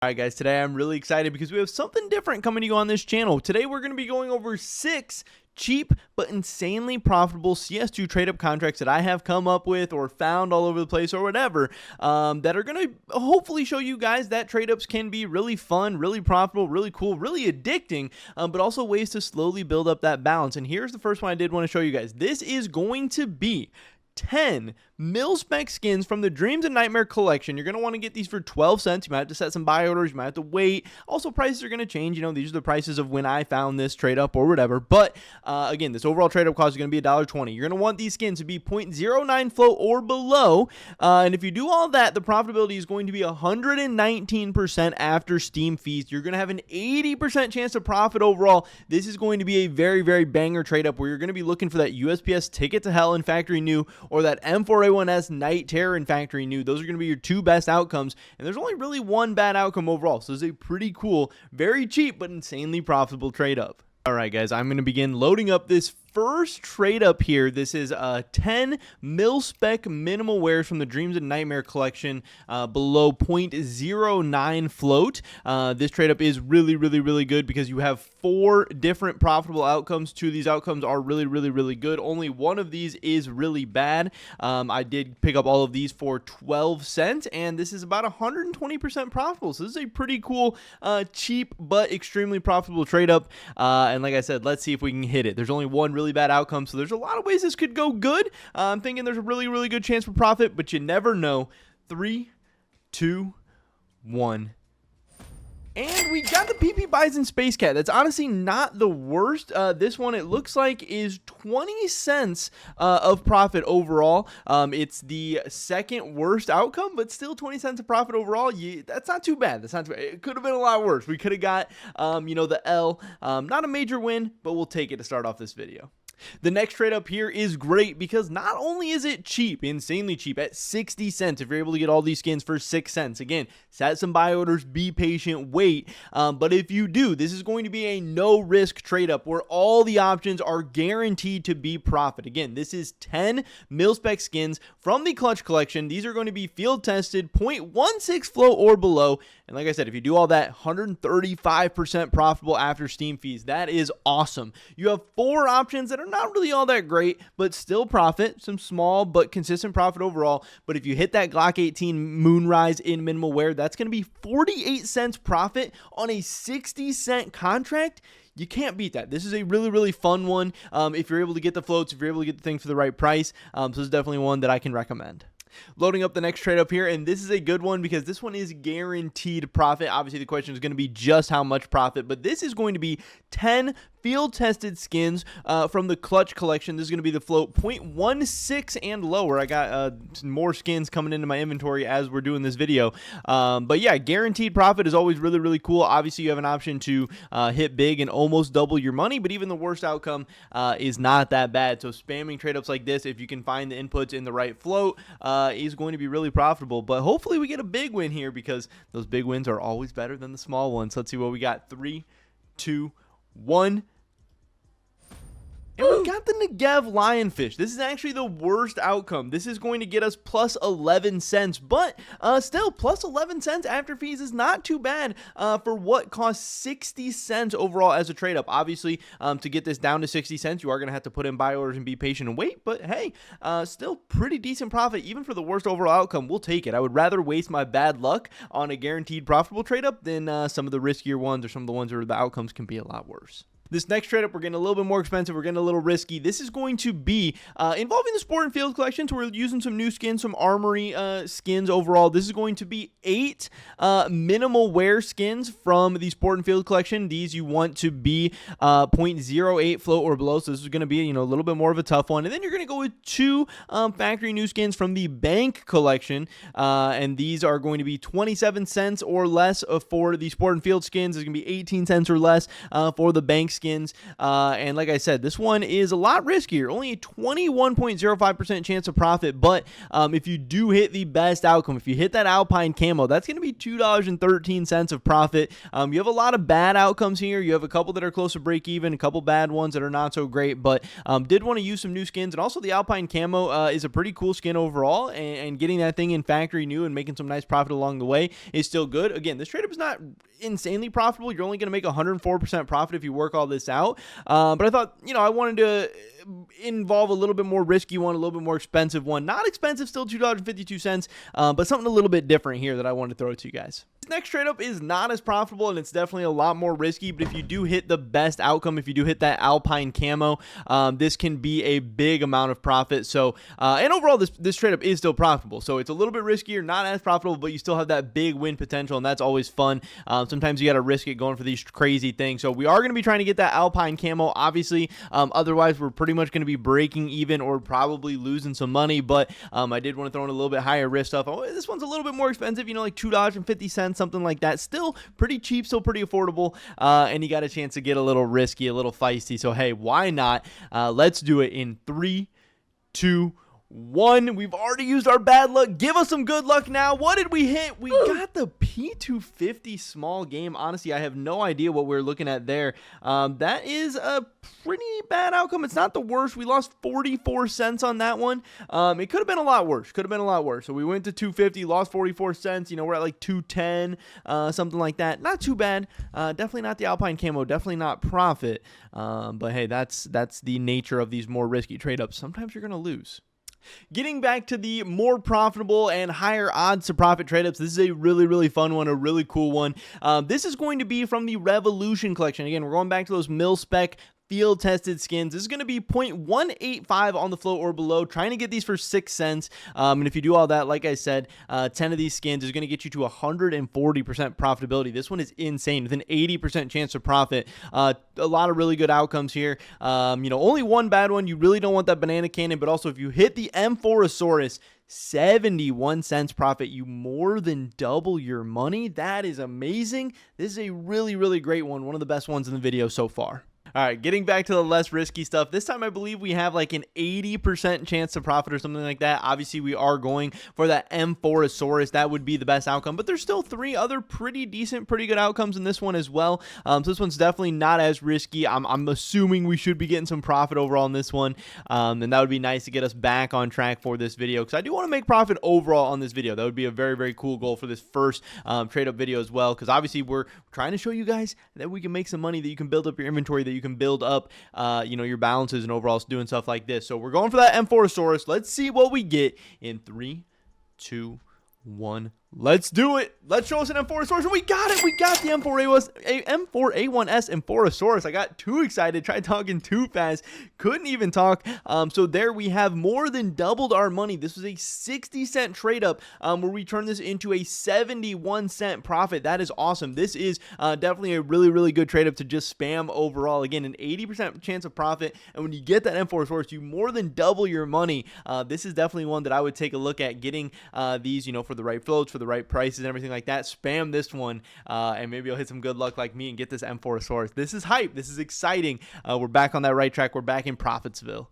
Alright guys, today I'm really excited because we have something different coming to you on this channel. Today we're going to be going over 6 cheap but insanely profitable CS2 trade-up contracts that I have come up with or found all over the place or whatever, that are going to hopefully show you guys that trade-ups can be really fun, really profitable, really cool, really addicting, but also ways to slowly build up that balance. And here's the first one I did want to show you guys. This is going to be 10 mil-spec skins from the Dreams and Nightmare collection. You're going to want to get these for 12 cents. You might have to set some buy orders. You might have to wait. Also, prices are going to change. You know, these are the prices of when I found this trade up or whatever. But again, this overall trade up cost is going to be $1.20. You're going to want these skins to be 0.09 float or below. And if you do all that, the profitability is going to be 119% after Steam fees. You're going to have an 80% chance of profit overall. This is going to be a very, very banger trade up where you're going to be looking for that USPS Ticket to Hell in Factory New or that M4A1S Night Terror in Factory New. Those are going to be your 2 best outcomes, and there's only really 1 bad outcome overall. So it's a pretty cool, very cheap, but insanely profitable trade up. Alright guys, I'm going to begin loading up this first trade up here. This is 10 mil-spec minimal wares from the Dreams and Nightmare collection below 0.09 float. This trade up is really, really good because you have 4 different profitable outcomes. 2 of these outcomes are really good. Only one of these is really bad. I did pick up all of these for 12 cents, and this is about 120% profitable. So this is a pretty cool, cheap, but extremely profitable trade up. And like I said, let's see if we can hit it. There's only one really bad outcome, so there's a lot of ways this could go good. I'm thinking there's a really good chance for profit, but you never know. 3, 2, 1. And we got the PP Bison Space Cat. That's honestly not the worst. This one, it looks like, is 20 cents of profit overall. It's the second worst outcome, but still 20 cents of profit overall. That's not too bad. That's not too bad. It could have been a lot worse. We could have got, you know, the L. Not a major win, but we'll take it to start off this video. The next trade up here is great because not only is it cheap, insanely cheap at 60 cents if you're able to get all these skins for 6 cents. Again, set some buy orders, be patient, wait. But if you do, this is going to be a no risk trade up where all the options are guaranteed to be profit. Again, this is 10 mil-spec skins from the Clutch collection. These are going to be field tested, 0.16 float or below. And like I said, if you do all that, 135% profitable after Steam fees. That is awesome. You have 4 options that are not really all that great, but still profit. Some small but consistent profit overall. But if you hit that Glock 18 Moonrise in minimal wear, that's going to be 48 cents profit on a 60 cent contract. You can't beat that. This is a really fun one. If you're able to get the floats, if you're able to get the thing for the right price. So this is definitely one that I can recommend. Loading up the next trade up here, and this is a good one because this one is guaranteed profit. Obviously, the question is going to be just how much profit, but this is going to be 10 field-tested skins from the Clutch collection. This is going to be the float 0.16 and lower. I got some more skins coming into my inventory as we're doing this video. But yeah, guaranteed profit is always really cool. Obviously, you have an option to hit big and almost double your money, but even the worst outcome is not that bad. So spamming trade-ups like this, if you can find the inputs in the right float, is going to be really profitable. But hopefully we get a big win here because those big wins are always better than the small ones. Let's see what we got. 3, 2, 1. And we got the Negev Lionfish. This is actually the worst outcome. This is going to get us plus 11 cents, but still, plus 11 cents after fees is not too bad for what costs 60 cents overall as a trade-up. Obviously, to get this down to 60 cents, you are going to have to put in buy orders and be patient and wait, but hey, still pretty decent profit, even for the worst overall outcome. We'll take it. I would rather waste my bad luck on a guaranteed profitable trade-up than some of the riskier ones or some of the ones where the outcomes can be a lot worse. This next trade up, we're getting a little bit more expensive. We're getting a little risky. This is going to be involving the Sport and Field collection. So we're using some new skins, some armory skins overall. This is going to be 8 minimal wear skins from the Sport and Field collection. These you want to be 0.08 float or below. So this is going to be, you know, a little bit more of a tough one. And then you're going to go with 2 factory new skins from the Bank collection. And these are going to be 27 cents or less for the Sport and Field skins. It's going to be 18 cents or less for the Bank skins. skins. And like I said, this one is a lot riskier, only a 21.05% chance of profit. But if you do hit the best outcome, if you hit that Alpine camo, that's going to be $2.13 of profit. You have a lot of bad outcomes here. You have a couple that are close to break even, a couple bad ones that are not so great, but did want to use some new skins. And also the Alpine camo is a pretty cool skin overall, and getting that thing in factory new and making some nice profit along the way is still good. Again, this trade up is not insanely profitable. You're only going to make 104% profit if you work all this out. But I thought, I wanted to involve a little bit more risky one, a little bit more expensive one. Not expensive, still $2.52, but something a little bit different here that I wanted to throw to you guys. This next trade up is not as profitable, and it's definitely a lot more risky, but if you do hit the best outcome, if you do hit that Alpine camo, this can be a big amount of profit. So, and overall, this trade up is still profitable. So it's a little bit riskier, not as profitable, but you still have that big win potential, and that's always fun. Sometimes you got to risk it going for these crazy things. So we are going to be trying to get that Alpine camo, obviously. Otherwise, we're pretty much going to be breaking even or probably losing some money, but I did want to throw in a little bit higher risk stuff. Oh, this one's a little bit more expensive, like $2.50, something like that. Still pretty cheap, still pretty affordable, and you got a chance to get a little risky, a little feisty. So hey, why not? Let's do it in 3, 2, 1. We've already used our bad luck. Give us some good luck now. What did we hit? We got the P250 small game. Honestly, I have no idea what we're looking at there. That is a pretty bad outcome. It's not the worst. We lost 44 cents on that one. It could have been a lot worse. So we went to 250, lost 44 cents. We're at like 210, something like that. Not too bad. Definitely not the Alpine camo. Definitely not profit. But hey, that's the nature of these more risky trade ups. Sometimes you're going to lose. Getting back to the more profitable and higher odds to profit trade-ups, this is a really, really fun one, a really cool one. This is going to be from the Revolution collection. Again, we're going back to those mil-spec field tested skins. This is going to be 0.185 on the float or below, trying to get these for 6 cents. And if you do all that, like I said, 10 of these skins is going to get you to 140% profitability. This one is insane with an 80% chance of profit. A lot of really good outcomes here. Only one bad one. You really don't want that banana cannon, but also if you hit the M4 71 cents profit, you more than double your money. That is amazing. This is a really, really great one. One of the best ones in the video so far. All right, getting back to the less risky stuff. This time I believe we have like an 80% chance to profit or something like that. Obviously, we are going for that M4. That would be the best outcome, but there's still 3 other pretty decent, pretty good outcomes in this one as well. So this one's definitely not as risky. I'm assuming we should be getting some profit overall in this one, and that would be nice to get us back on track for this video, because I do want to make profit overall on this video. That would be a very, very cool goal for this first trade-up video as well, because obviously we're trying to show you guys that we can make some money, that you can build up your inventory, that you can build up your balances and overall doing stuff like this. So we're going for that M4. Let's see what we get in 3, 2, 1. Let's do it. Let's show us an M4. We got it. We got the M4A1S M4. I got too excited. Tried talking too fast. Couldn't even talk. So there we have more than doubled our money. This was a 60-cent trade up where we turned this into a 71-cent profit. That is awesome. This is definitely a really, really good trade up to just spam overall. Again, an 80% chance of profit. And when you get that M4, you more than double your money. This is definitely one that I would take a look at getting these, for the right floats, for the right prices and everything like that. Spam this one, and maybe you'll hit some good luck like me and get this M4. This is hype. This is exciting. We're back on that right track. We're back in Profitsville.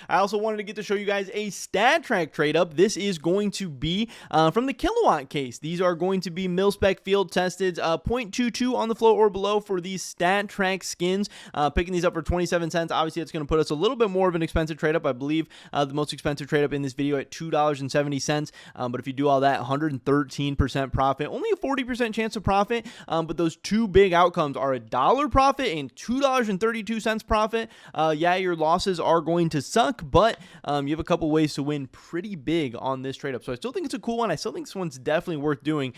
I also wanted to get to show you guys a StatTrak trade up. This is going to be from the kilowatt case. These are going to be mil-spec field tested, 0.22 on the float or below for these StatTrak skins. Picking these up for 27 cents. Obviously, it's going to put us a little bit more of an expensive trade up. I believe the most expensive trade up in this video at $2.70. But if you do all that, 113% profit. Only a 40% chance of profit. But those 2 big outcomes are $1 profit and $2.32 profit. Yeah, your losses are going to suck, but you have a couple ways to win pretty big on this trade up. So I still think it's a cool one. I still think this one's definitely worth doing.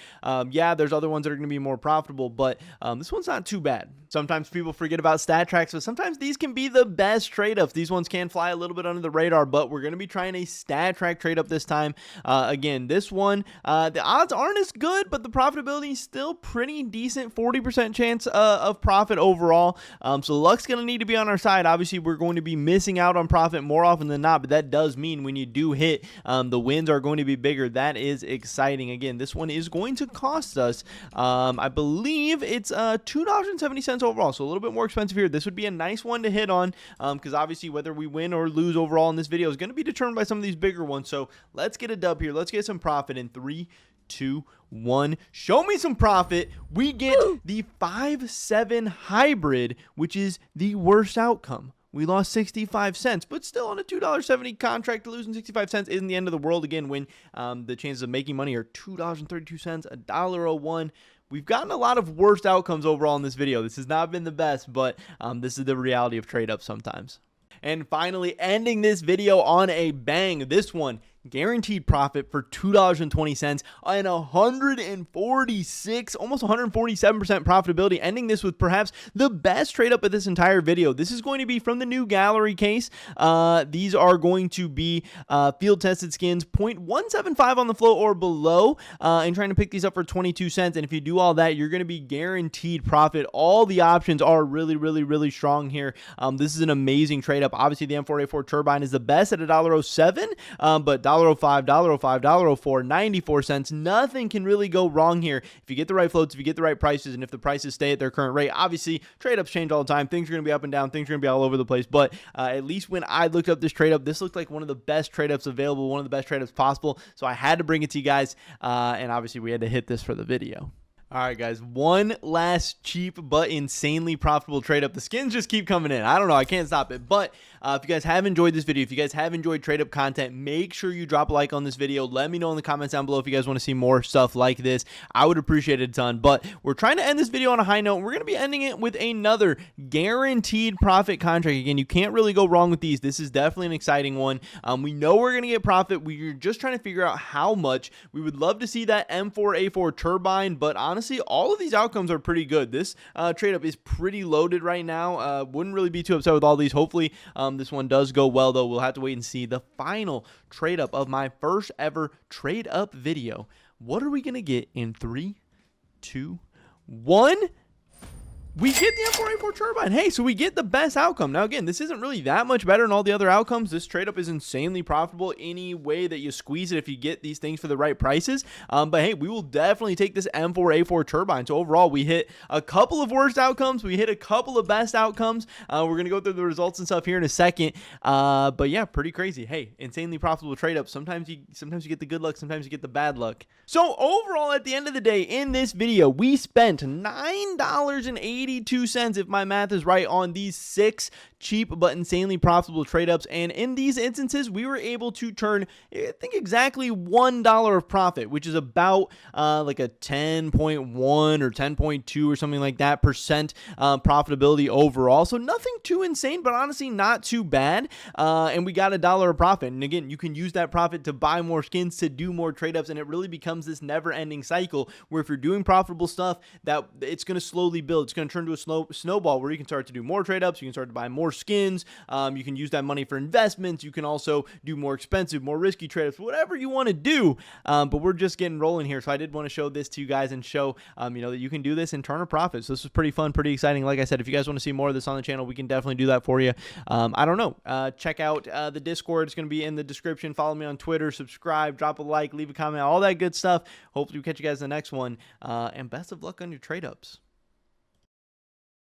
Yeah, there's other ones that are going to be more profitable, but this one's not too bad. Sometimes people forget about StatTraks, but sometimes these can be the best trade ups. These ones can fly a little bit under the radar, but we're going to be trying a StatTrak trade up this time. Again, this one, the odds aren't as good, but the profitability is still pretty decent. 40% chance of profit overall. So luck's going to need to be on our side. Obviously, we're going to be missing out on profit more often than not, but that does mean when you do hit, the wins are going to be bigger. That is exciting. Again, this one is going to cost us, I believe it's $2.70 overall, so a little bit more expensive here. This would be a nice one to hit on, because obviously whether we win or lose overall in this video is going to be determined by some of these bigger ones. So let's get a dub here. Let's get some profit in 3, 2, 1. Show me some profit. We get the 5-7 hybrid, which is the worst outcome. We lost 65 cents, but still on a $2.70 contract, losing 65 cents isn't the end of the world. Again, when the chances of making money are $2.32, $1.01. We've gotten a lot of worst outcomes overall in this video. This has not been the best, but this is the reality of trade up sometimes. And finally, ending this video on a bang. This one, guaranteed profit for $2.20 and 146, almost 147% profitability, ending this with perhaps the best trade up of this entire video. This is going to be from the new gallery case. These are going to be field tested skins, 0.175 on the float or below, and trying to pick these up for 22 cents. And if you do all that, you're going to be guaranteed profit. All the options are really, really, really strong here. This is an amazing trade up. Obviously, the M4A4 turbine is the best at $1.07, but $1.05, $1.05, $1.04, 94 cents. Nothing can really go wrong here if you get the right floats, if you get the right prices, and if the prices stay at their current rate. Obviously, trade-ups change all the time. Things are going to be up and down. Things are going to be all over the place. But at least when I looked up this trade-up, this looked like one of the best trade-ups available, one of the best trade-ups possible. So I had to bring it to you guys, and obviously we had to hit this for the video. All right, guys, one last cheap but insanely profitable trade up. The skins just keep coming in. I don't know. I can't stop it. But if you guys have enjoyed this video, if you guys have enjoyed trade up content, make sure you drop a like on this video. Let me know in the comments down below if you guys want to see more stuff like this. I would appreciate it a ton. But we're trying to end this video on a high note. We're going to be ending it with another guaranteed profit contract. Again, you can't really go wrong with these. This is definitely an exciting one. We know we're going to get profit. We're just trying to figure out how much. We would love to see that M4A4 turbine, but honestly, all of these outcomes are pretty good. This trade up is pretty loaded right now. Wouldn't really be too upset with all these. Hopefully this one does go well, though. We'll have to wait and see. The final trade up of my first ever trade up video. What are we going to get in 3, 2, 1? We get the M4A4 turbine. Hey, so we get the best outcome. Now, again, this isn't really that much better than all the other outcomes. This trade up is insanely profitable any way that you squeeze it if you get these things for the right prices. But hey, we will definitely take this M4A4 turbine. So overall, we hit a couple of worst outcomes. We hit a couple of best outcomes. We're going to go through the results and stuff here in a second. But yeah, pretty crazy. Hey, insanely profitable trade up. Sometimes you get the good luck. Sometimes you get the bad luck. So overall, at the end of the day, in this video, we spent $9.82, if my math is right, on these 6 cheap but insanely profitable trade ups. And in these instances, we were able to turn, I think, exactly $1 of profit, which is about like a 10.1 or 10.2 or something like that percent profitability overall. So nothing too insane, but honestly not too bad. And we got $1 of profit. And again, you can use that profit to buy more skins, to do more trade ups, and it really becomes this never-ending cycle where if you're doing profitable stuff, that it's going to slowly build. It's going to turn to a snowball where you can start to do more trade ups, you can start to buy more skins, you can use that money for investments, you can also do more expensive, more risky trade ups, whatever you want to do. But we're just getting rolling here, so I did want to show this to you guys and show that you can do this and turn a profit. So this is pretty fun, pretty exciting. Like I said, if you guys want to see more of this on the channel, we can definitely do that for you. I don't know, check out the Discord. It's going to be in the description. Follow me on Twitter, subscribe, drop a like, leave a comment, all that good stuff. Hopefully we catch you guys in the next one, and best of luck on your trade ups.